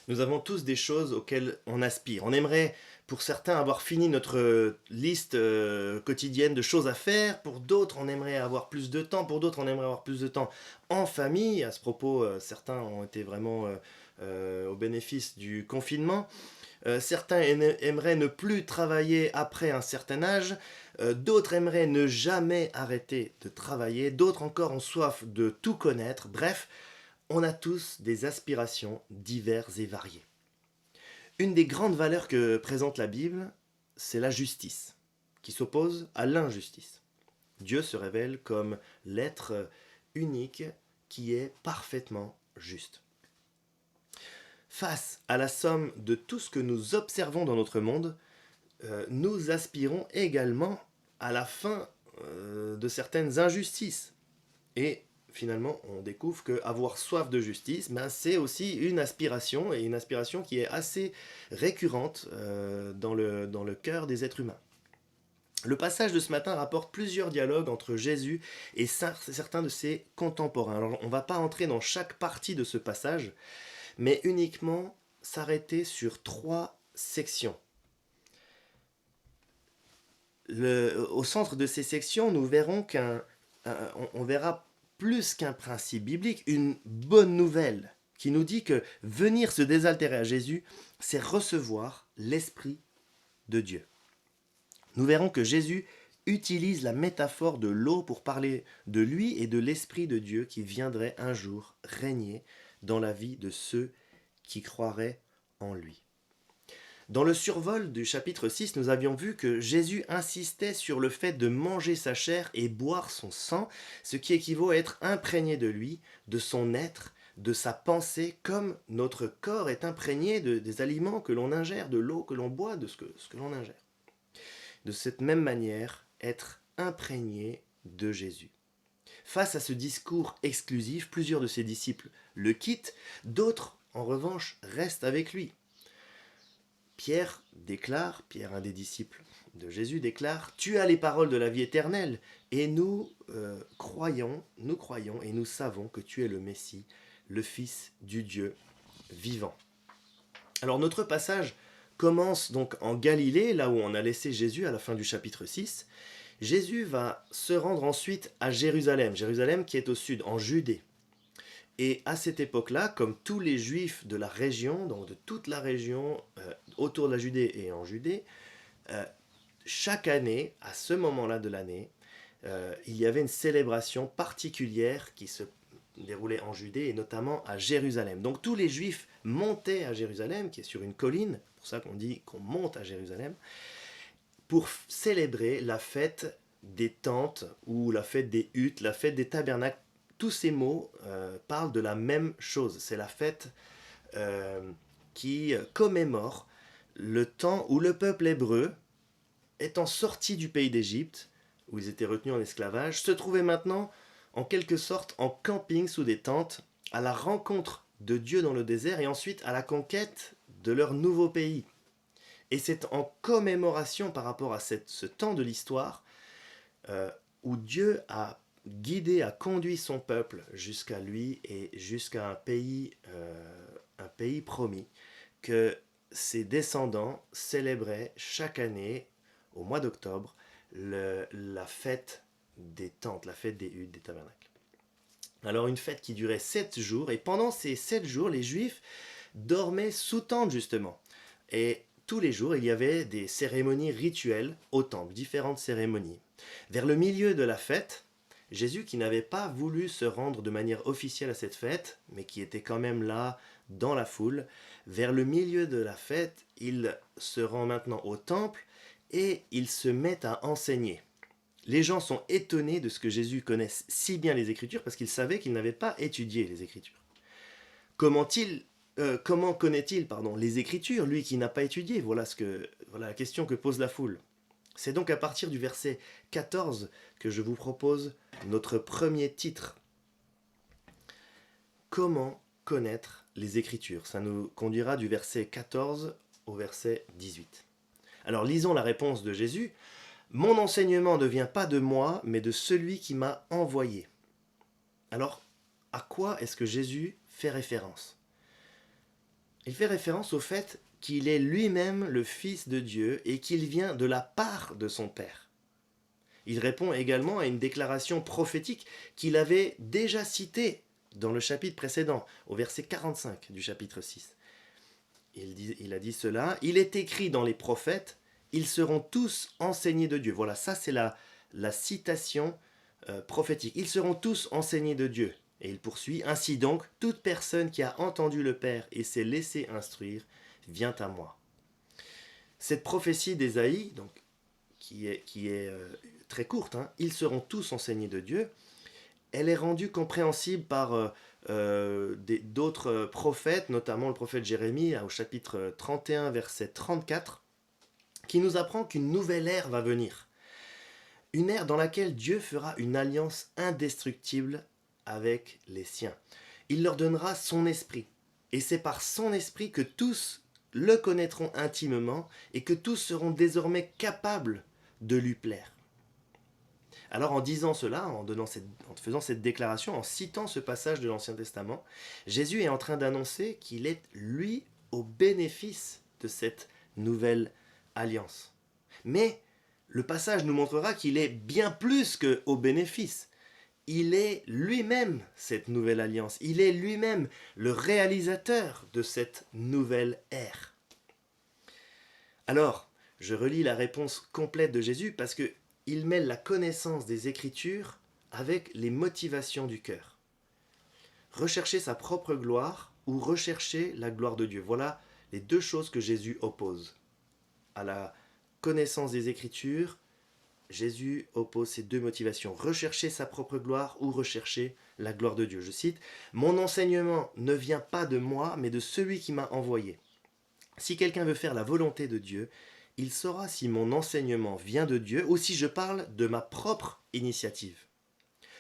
Nous avons tous des choses auxquelles on aspire. On aimerait, pour certains, avoir fini notre liste quotidienne de choses à faire. Pour d'autres, on aimerait avoir plus de temps. Pour d'autres, on aimerait avoir plus de temps en famille. À ce propos, certains ont été vraiment au bénéfice du confinement. Certains aimeraient ne plus travailler après un certain âge. D'autres aimeraient ne jamais arrêter de travailler. D'autres encore ont soif de tout connaître. Bref, on a tous des aspirations diverses et variées. Une des grandes valeurs que présente la Bible, c'est la justice, qui s'oppose à l'injustice. Dieu se révèle comme l'être unique qui est parfaitement juste. Face à la somme de tout ce que nous observons dans notre monde, nous aspirons également à la fin de certaines injustices. Et finalement, on découvre qu'avoir soif de justice, ben, c'est aussi une aspiration, et une aspiration qui est assez récurrente dans le cœur des êtres humains. Le passage de ce matin rapporte plusieurs dialogues entre Jésus et certains de ses contemporains. Alors, on ne va pas entrer dans chaque partie de ce passage, mais uniquement s'arrêter sur 3 sections. Au centre de ces sections, nous verrons on verra plus qu'un principe biblique, une bonne nouvelle qui nous dit que venir se désaltérer à Jésus, c'est recevoir l'Esprit de Dieu. Nous verrons que Jésus utilise la métaphore de l'eau pour parler de lui et de l'Esprit de Dieu qui viendrait un jour régner dans la vie de ceux qui croiraient en lui. Dans le survol du chapitre 6, nous avions vu que Jésus insistait sur le fait de manger sa chair et boire son sang, ce qui équivaut à être imprégné de lui, de son être, de sa pensée, comme notre corps est imprégné des aliments que l'on ingère, de l'eau que l'on boit, de ce que l'on ingère. De cette même manière, être imprégné de Jésus. Face à ce discours exclusif, plusieurs de ses disciples le quittent, d'autres, en revanche, restent avec lui. Pierre, un des disciples de Jésus, déclare « Tu as les paroles de la vie éternelle, et nous croyons et nous savons que tu es le Messie, le Fils du Dieu vivant. » Alors notre passage commence donc en Galilée, là où on a laissé Jésus à la fin du chapitre 6. Jésus va se rendre ensuite à Jérusalem, Jérusalem qui est au sud, en Judée. Et à cette époque-là, comme tous les juifs de la région, donc de toute la région autour de la Judée et en Judée, chaque année, à ce moment-là de l'année, il y avait une célébration particulière qui se déroulait en Judée et notamment à Jérusalem. Donc tous les juifs montaient à Jérusalem, qui est sur une colline, c'est pour ça qu'on dit qu'on monte à Jérusalem, pour célébrer la fête des tentes ou la fête des huttes, la fête des tabernacles. Tous ces mots parlent de la même chose. C'est la fête qui commémore le temps où le peuple hébreu, étant sorti du pays d'Égypte, où ils étaient retenus en esclavage, se trouvait maintenant en quelque sorte en camping sous des tentes, à la rencontre de Dieu dans le désert et ensuite à la conquête de leur nouveau pays. Et c'est en commémoration par rapport à ce temps de l'histoire où Dieu a guidé, a conduit son peuple jusqu'à lui et jusqu'à un pays promis, que ses descendants célébraient chaque année, au mois d'octobre, la fête des tentes, la fête des huttes, des tabernacles. Alors une fête qui durait 7 jours, et pendant ces 7 jours, les Juifs dormaient sous tente justement. Et tous les jours, il y avait des cérémonies rituelles au temple, différentes cérémonies. Vers le milieu de la fête, Jésus, qui n'avait pas voulu se rendre de manière officielle à cette fête, mais qui était quand même là dans la foule, vers le milieu de la fête, il se rend maintenant au temple et il se met à enseigner. Les gens sont étonnés de ce que Jésus connaisse si bien les Écritures parce qu'ils savaient qu'il n'avait pas étudié les Écritures. Comment connaît-il les Écritures, lui qui n'a pas étudié? Voilà la question que pose la foule. C'est donc à partir du verset 14 que je vous propose notre premier titre. Comment connaître les Écritures? Ça nous conduira du verset 14 au verset 18. Alors lisons la réponse de Jésus. « Mon enseignement ne vient pas de moi, mais de celui qui m'a envoyé. » Alors, à quoi est-ce que Jésus fait référence? il fait référence au fait qu'il est lui-même le Fils de Dieu et qu'il vient de la part de son Père. Il répond également à une déclaration prophétique qu'il avait déjà citée dans le chapitre précédent, au verset 45 du chapitre 6. Il a dit cela, il est écrit dans les prophètes, ils seront tous enseignés de Dieu. Voilà, ça c'est la citation prophétique. Ils seront tous enseignés de Dieu. Et il poursuit, ainsi donc, toute personne qui a entendu le Père et s'est laissé instruire, vient à moi. Cette prophétie d'Ésaïe, donc, qui est très courte, hein, ils seront tous enseignés de Dieu, elle est rendue compréhensible par d'autres prophètes, notamment le prophète Jérémie, au chapitre 31, verset 34, qui nous apprend qu'une nouvelle ère va venir. Une ère dans laquelle Dieu fera une alliance indestructible avec les siens. Il leur donnera son esprit. Et c'est par son esprit que tous le connaîtront intimement et que tous seront désormais capables de lui plaire. Alors en disant cela, en faisant cette déclaration, en citant ce passage de l'Ancien Testament, Jésus est en train d'annoncer qu'il est, lui, au bénéfice de cette nouvelle alliance. Mais le passage nous montrera qu'il est bien plus qu'au bénéfice. Il est lui-même cette nouvelle alliance. Il est lui-même le réalisateur de cette nouvelle ère. Alors, je relis la réponse complète de Jésus parce qu'il mêle la connaissance des Écritures avec les motivations du cœur. Rechercher sa propre gloire ou rechercher la gloire de Dieu. Voilà les deux choses que Jésus oppose. À la connaissance des Écritures, Jésus oppose ces deux motivations, rechercher sa propre gloire ou rechercher la gloire de Dieu. Je cite, « Mon enseignement ne vient pas de moi, mais de celui qui m'a envoyé. Si quelqu'un veut faire la volonté de Dieu, il saura si mon enseignement vient de Dieu ou si je parle de ma propre initiative.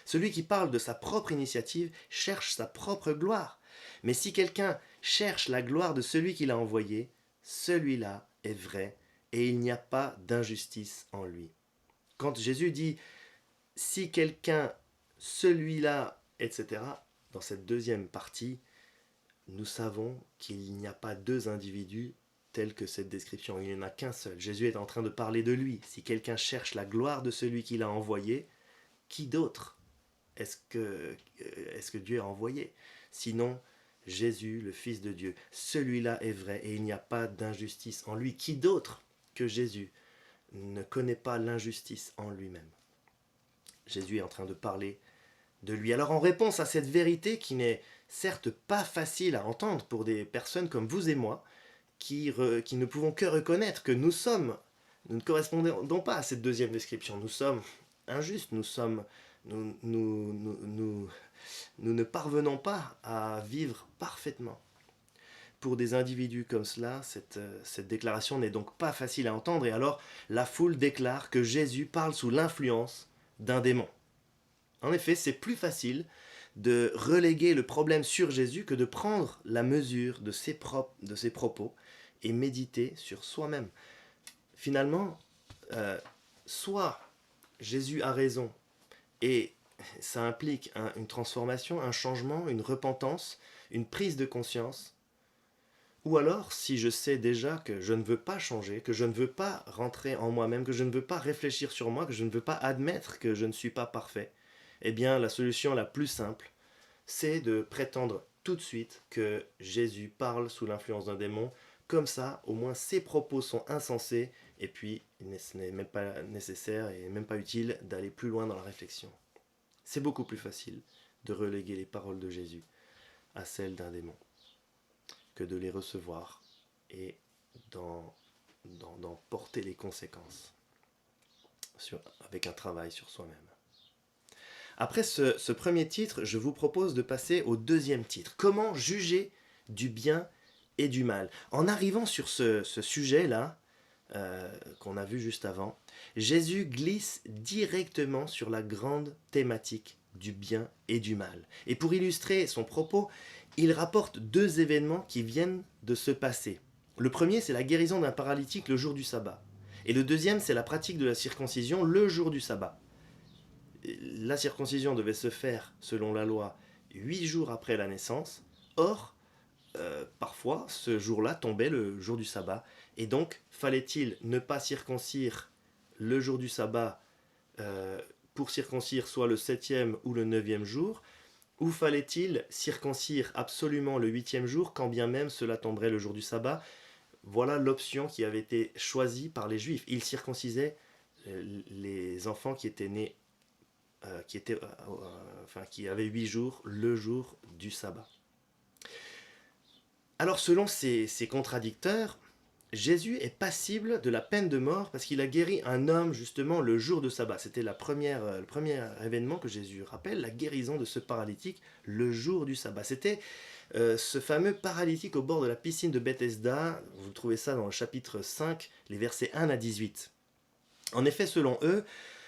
Celui qui parle de sa propre initiative cherche sa propre gloire. Mais si quelqu'un cherche la gloire de celui qui l'a envoyé, celui-là est vrai et il n'y a pas d'injustice en lui. » Quand Jésus dit « si quelqu'un, celui-là, etc. », dans cette deuxième partie, nous savons qu'il n'y a pas deux individus tels que cette description. Il n'y en a qu'un seul. Jésus est en train de parler de lui. Si quelqu'un cherche la gloire de celui qui l'a envoyé, qui d'autre est-ce que Dieu a envoyé? Sinon, Jésus, le Fils de Dieu. Celui-là est vrai et il n'y a pas d'injustice en lui. Qui d'autre que Jésus ne connaît pas l'injustice en lui-même? Jésus est en train de parler de lui. Alors en réponse à cette vérité qui n'est certes pas facile à entendre pour des personnes comme vous et moi, qui ne pouvons que reconnaître que nous ne correspondons pas à cette deuxième description. Nous sommes injustes, nous ne parvenons pas à vivre parfaitement. Pour des individus comme cela, cette déclaration n'est donc pas facile à entendre, et alors la foule déclare que Jésus parle sous l'influence d'un démon. En effet, c'est plus facile de reléguer le problème sur Jésus que de prendre la mesure de ses propos et méditer sur soi-même. Finalement, soit Jésus a raison et ça implique une transformation, un changement, une repentance, une prise de conscience, ou alors si je sais déjà que je ne veux pas changer, que je ne veux pas rentrer en moi-même, que je ne veux pas réfléchir sur moi, que je ne veux pas admettre que je ne suis pas parfait, eh bien la solution la plus simple, c'est de prétendre tout de suite que Jésus parle sous l'influence d'un démon. Comme ça, au moins ses propos sont insensés et puis ce n'est même pas nécessaire et même pas utile d'aller plus loin dans la réflexion. C'est beaucoup plus facile de reléguer les paroles de Jésus à celles d'un démon que de les recevoir et d'en porter les conséquences avec un travail sur soi-même. Après ce premier titre, je vous propose de passer au deuxième titre. Comment juger du bien et du mal? En arrivant sur ce sujet-là, qu'on a vu juste avant, Jésus glisse directement sur la grande thématique du bien et du mal. Et pour illustrer son propos, il rapporte deux événements qui viennent de se passer. Le premier, c'est la guérison d'un paralytique le jour du sabbat. Et le deuxième, c'est la pratique de la circoncision le jour du sabbat. La circoncision devait se faire, selon la loi, 8 jours après la naissance. Or, parfois, ce jour-là tombait le jour du sabbat. Et donc, fallait-il ne pas circoncire le jour du sabbat pour circoncire soit le septième ou le neuvième jour, ou fallait-il circoncire absolument le huitième jour, quand bien même cela tomberait le jour du sabbat? Voilà l'option qui avait été choisie par les Juifs. Ils circoncisaient les enfants qui étaient nés, qui avaient 8 jours, le jour du sabbat. Alors selon ces contradicteurs, Jésus est passible de la peine de mort parce qu'il a guéri un homme justement le jour de sabbat. C'était le premier événement que Jésus rappelle, la guérison de ce paralytique le jour du sabbat. C'était ce fameux paralytique au bord de la piscine de Bethesda. Vous trouvez ça dans le chapitre 5, les versets 1 à 18. En effet, selon eux,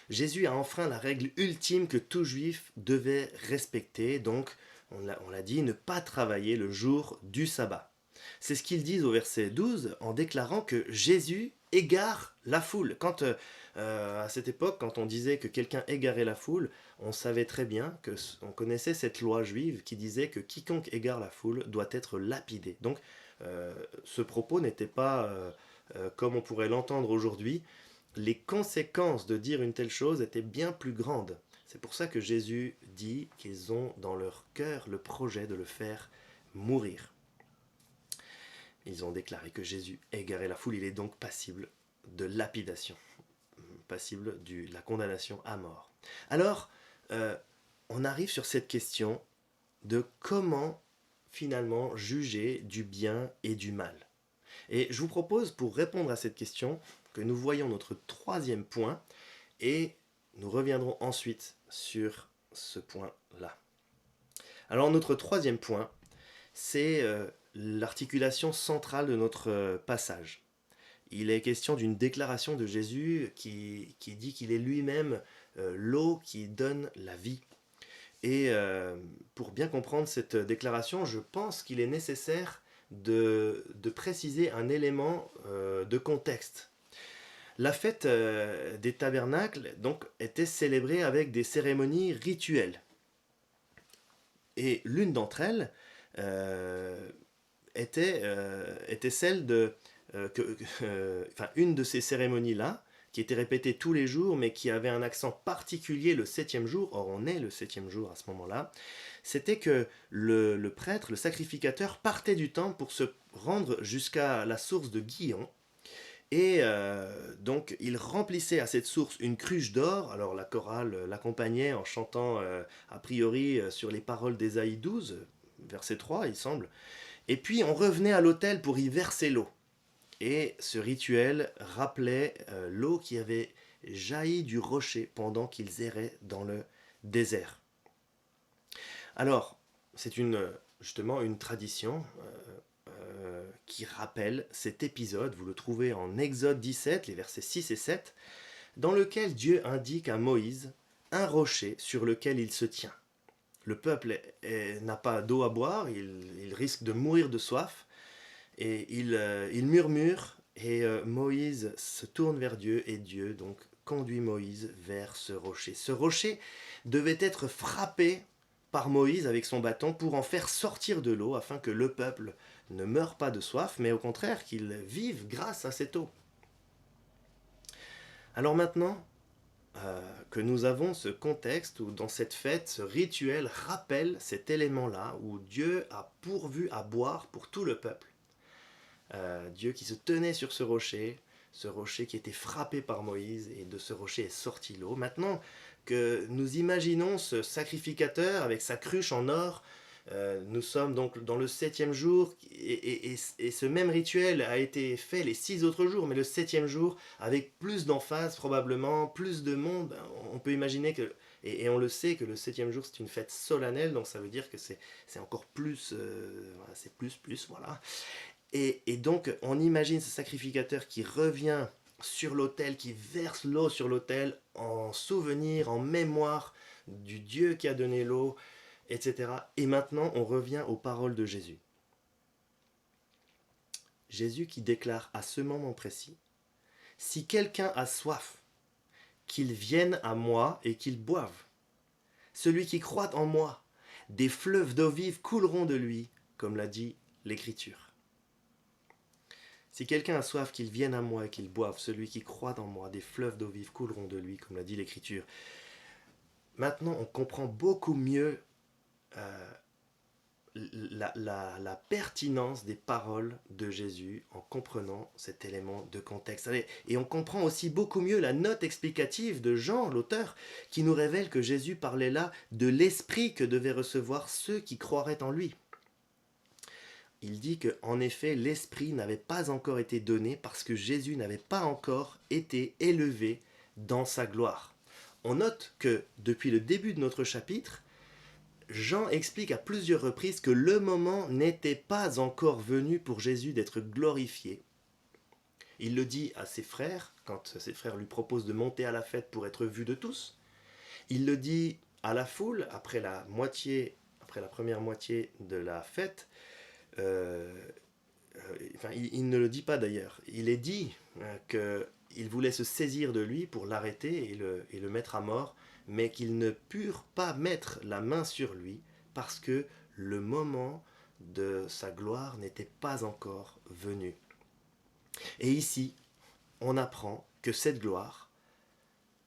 Jésus a enfreint la règle ultime que tout juif devait respecter, donc on l'a dit, ne pas travailler le jour du sabbat. C'est ce qu'ils disent au verset 12 en déclarant que Jésus égare la foule. Quand à cette époque, quand on disait que quelqu'un égarait la foule, on savait très bien qu'on connaissait cette loi juive qui disait que quiconque égare la foule doit être lapidé. Donc ce propos n'était pas comme on pourrait l'entendre aujourd'hui. Les conséquences de dire une telle chose étaient bien plus grandes. C'est pour ça que Jésus dit qu'ils ont dans leur cœur le projet de le faire mourir. Ils ont déclaré que Jésus égarait la foule, il est donc passible de lapidation, passible de la condamnation à mort. Alors, on arrive sur cette question de comment finalement juger du bien et du mal. Et je vous propose, pour répondre à cette question, que nous voyons notre troisième point et nous reviendrons ensuite sur ce point-là. Alors notre troisième point, c'est l'articulation centrale de notre passage. Il est question d'une déclaration de Jésus qui dit qu'il est lui-même l'eau qui donne la vie. Et pour bien comprendre cette déclaration, je pense qu'il est nécessaire de préciser un élément de contexte. La fête des tabernacles donc, était célébrée avec des cérémonies rituelles. Et l'une d'entre elles était celle de... une de ces cérémonies-là, qui était répétée tous les jours, mais qui avait un accent particulier le septième jour, or on est le septième jour à ce moment-là, c'était que le prêtre, le sacrificateur, partait du temple pour se rendre jusqu'à la source de Gihon, et donc il remplissait à cette source une cruche d'or. Alors la chorale l'accompagnait en chantant a priori sur les paroles d'Ésaïe 12, verset 3 il semble. Et puis on revenait à l'autel pour y verser l'eau. Et ce rituel rappelait l'eau qui avait jailli du rocher pendant qu'ils erraient dans le désert. Alors, c'est justement une tradition qui rappelle cet épisode, vous le trouvez en Exode 17, les versets 6 et 7, dans lequel Dieu indique à Moïse un rocher sur lequel il se tient. Le peuple n'a pas d'eau à boire, il risque de mourir de soif, et il murmure, et Moïse se tourne vers Dieu, et Dieu donc conduit Moïse vers ce rocher. Ce rocher devait être frappé par Moïse avec son bâton pour en faire sortir de l'eau, afin que le peuple ne meure pas de soif, mais au contraire qu'il vive grâce à cette eau. Alors maintenant que nous avons ce contexte où dans cette fête, ce rituel rappelle cet élément-là, où Dieu a pourvu à boire pour tout le peuple. Dieu qui se tenait sur ce rocher qui était frappé par Moïse, et de ce rocher est sortie l'eau. Maintenant que nous imaginons ce sacrificateur avec sa cruche en or, nous sommes donc dans le septième jour, et ce même rituel a été fait les 6 autres jours, mais le septième jour, avec plus d'emphase probablement, plus de monde. On peut imaginer que, et on le sait, que le septième jour c'est une fête solennelle, donc ça veut dire que c'est encore plus, c'est plus, voilà. Et donc on imagine ce sacrificateur qui revient sur l'autel, qui verse l'eau sur l'autel en souvenir, en mémoire du Dieu qui a donné l'eau, etc. Et maintenant, on revient aux paroles de Jésus. Jésus qui déclare à ce moment précis, « Si quelqu'un a soif, qu'il vienne à moi et qu'il boive. Celui qui croit en moi, des fleuves d'eau vive couleront de lui, comme l'a dit l'Écriture. Si quelqu'un a soif, qu'il vienne à moi et qu'il boive. Celui qui croit dans moi, des fleuves d'eau vive couleront de lui, comme l'a dit l'Écriture. Maintenant, on comprend beaucoup mieux la pertinence des paroles de Jésus en comprenant cet élément de contexte. Et on comprend aussi beaucoup mieux la note explicative de Jean, l'auteur, qui nous révèle que Jésus parlait là de l'esprit que devaient recevoir ceux qui croiraient en lui. Il dit qu'en effet, l'esprit n'avait pas encore été donné parce que Jésus n'avait pas encore été élevé dans sa gloire. On note que depuis le début de notre chapitre, Jean explique à plusieurs reprises que le moment n'était pas encore venu pour Jésus d'être glorifié. Il le dit à ses frères, quand ses frères lui proposent de monter à la fête pour être vu de tous. Il le dit à la foule après la première moitié de la fête. Il ne le dit pas d'ailleurs. Il est dit qu'ils voulaient se saisir de lui pour l'arrêter et le mettre à mort, mais qu'ils ne purent pas mettre la main sur lui parce que le moment de sa gloire n'était pas encore venu. Et ici, on apprend que cette gloire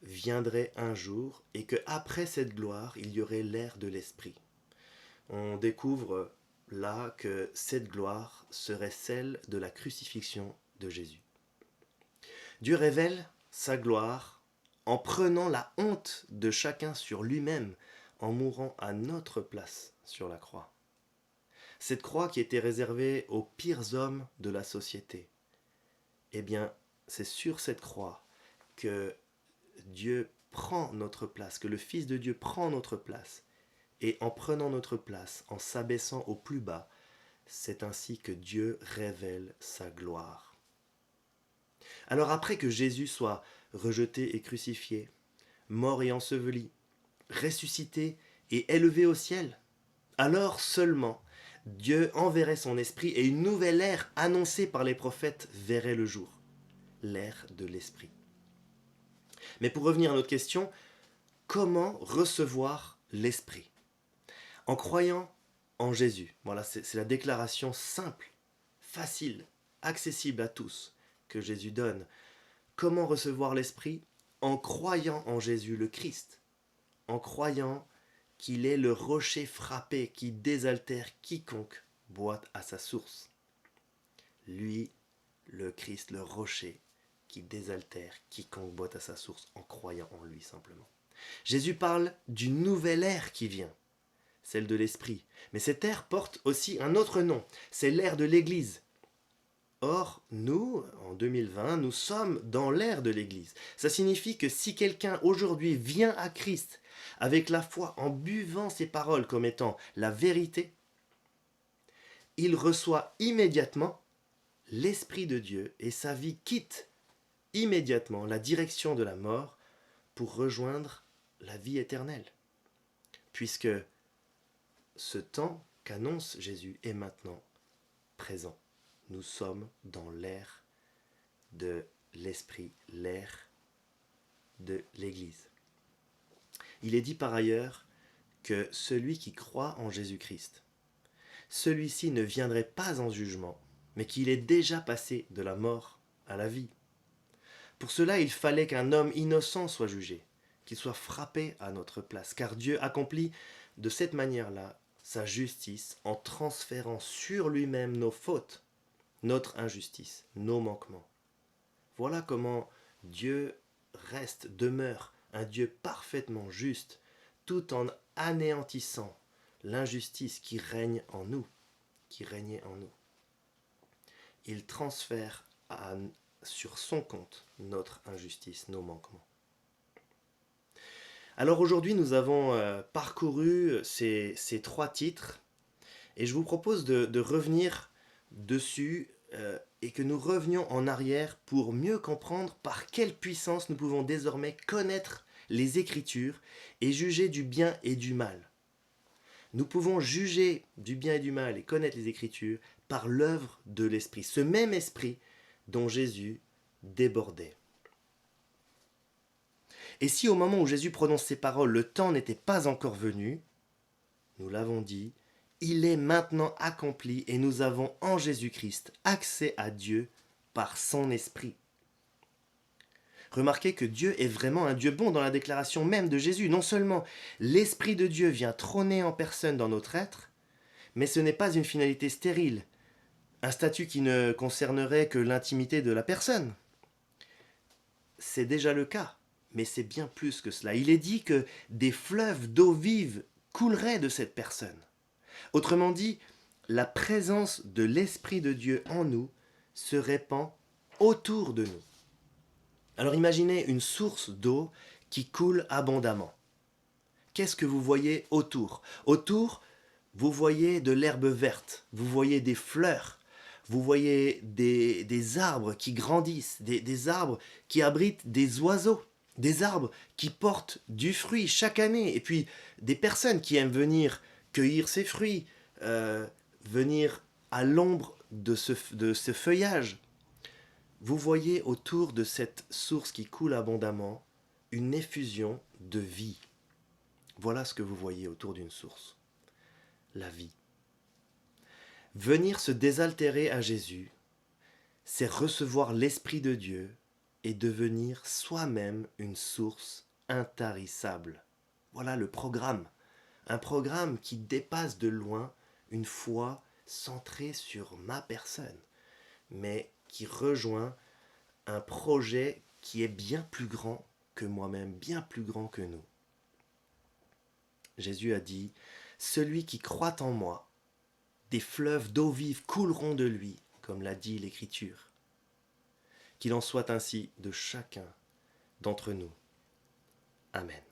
viendrait un jour et qu'après cette gloire, il y aurait l'ère de l'Esprit. On découvre là que cette gloire serait celle de la crucifixion de Jésus. Dieu révèle sa gloire en prenant la honte de chacun sur lui-même, en mourant à notre place sur la croix. Cette croix qui était réservée aux pires hommes de la société, eh bien, c'est sur cette croix que Dieu prend notre place, que le Fils de Dieu prend notre place. Et en prenant notre place, en s'abaissant au plus bas, c'est ainsi que Dieu révèle sa gloire. Alors après que Jésus soit rejeté et crucifié, mort et enseveli, ressuscité et élevé au ciel, alors seulement Dieu enverrait son esprit et une nouvelle ère annoncée par les prophètes verrait le jour, l'ère de l'esprit. Mais pour revenir à notre question, comment recevoir l'esprit ? En croyant en Jésus. Voilà, c'est la déclaration simple, facile, accessible à tous que Jésus donne. Comment recevoir l'Esprit ? En croyant en Jésus le Christ, en croyant qu'il est le rocher frappé qui désaltère quiconque boit à sa source. Lui, le Christ, le rocher qui désaltère quiconque boit à sa source en croyant en lui simplement. Jésus parle d'une nouvelle ère qui vient, celle de l'Esprit. Mais cette ère porte aussi un autre nom, c'est l'ère de l'Église. Or, nous, en 2020, nous sommes dans l'ère de l'Église. Ça signifie que si quelqu'un aujourd'hui vient à Christ avec la foi en buvant ses paroles comme étant la vérité, il reçoit immédiatement l'Esprit de Dieu et sa vie quitte immédiatement la direction de la mort pour rejoindre la vie éternelle. Puisque ce temps qu'annonce Jésus est maintenant présent. Nous sommes dans l'ère de l'Esprit, l'ère de l'Église. Il est dit par ailleurs que celui qui croit en Jésus-Christ, celui-ci ne viendrait pas en jugement, mais qu'il est déjà passé de la mort à la vie. Pour cela, il fallait qu'un homme innocent soit jugé, qu'il soit frappé à notre place, car Dieu accomplit de cette manière-là sa justice en transférant sur lui-même nos fautes, notre injustice, nos manquements. Voilà comment Dieu demeure un Dieu parfaitement juste, tout en anéantissant l'injustice qui règne en nous, qui régnait en nous. Il transfère sur son compte notre injustice, nos manquements. Alors aujourd'hui, nous avons parcouru ces 3 titres et je vous propose de revenir dessus et que nous revenions en arrière pour mieux comprendre par quelle puissance nous pouvons désormais connaître les Écritures et juger du bien et du mal. Nous pouvons juger du bien et du mal et connaître les Écritures par l'œuvre de l'Esprit, ce même Esprit dont Jésus débordait. Et si au moment où Jésus prononce ces paroles, le temps n'était pas encore venu, nous l'avons dit, il est maintenant accompli et nous avons en Jésus-Christ accès à Dieu par son Esprit. Remarquez que Dieu est vraiment un Dieu bon dans la déclaration même de Jésus. Non seulement l'Esprit de Dieu vient trôner en personne dans notre être, mais ce n'est pas une finalité stérile, un statut qui ne concernerait que l'intimité de la personne. C'est déjà le cas, mais c'est bien plus que cela. Il est dit que des fleuves d'eau vive couleraient de cette personne. Autrement dit, la présence de l'Esprit de Dieu en nous se répand autour de nous. Alors imaginez une source d'eau qui coule abondamment. Qu'est-ce que vous voyez autour? Autour, vous voyez de l'herbe verte, vous voyez des fleurs, vous voyez des arbres qui grandissent, des arbres qui abritent des oiseaux, des arbres qui portent du fruit chaque année, et puis des personnes qui aiment venir cueillir ces fruits, venir à l'ombre de ce feuillage. Vous voyez autour de cette source qui coule abondamment une effusion de vie. Voilà ce que vous voyez autour d'une source. La vie. Venir se désaltérer à Jésus, c'est recevoir l'Esprit de Dieu et devenir soi-même une source intarissable. Voilà le programme. Un programme qui dépasse de loin une foi centrée sur ma personne, mais qui rejoint un projet qui est bien plus grand que moi-même, bien plus grand que nous. Jésus a dit, « Celui qui croit en moi, des fleuves d'eau vive couleront de lui, comme l'a dit l'Écriture. » Qu'il en soit ainsi de chacun d'entre nous. Amen.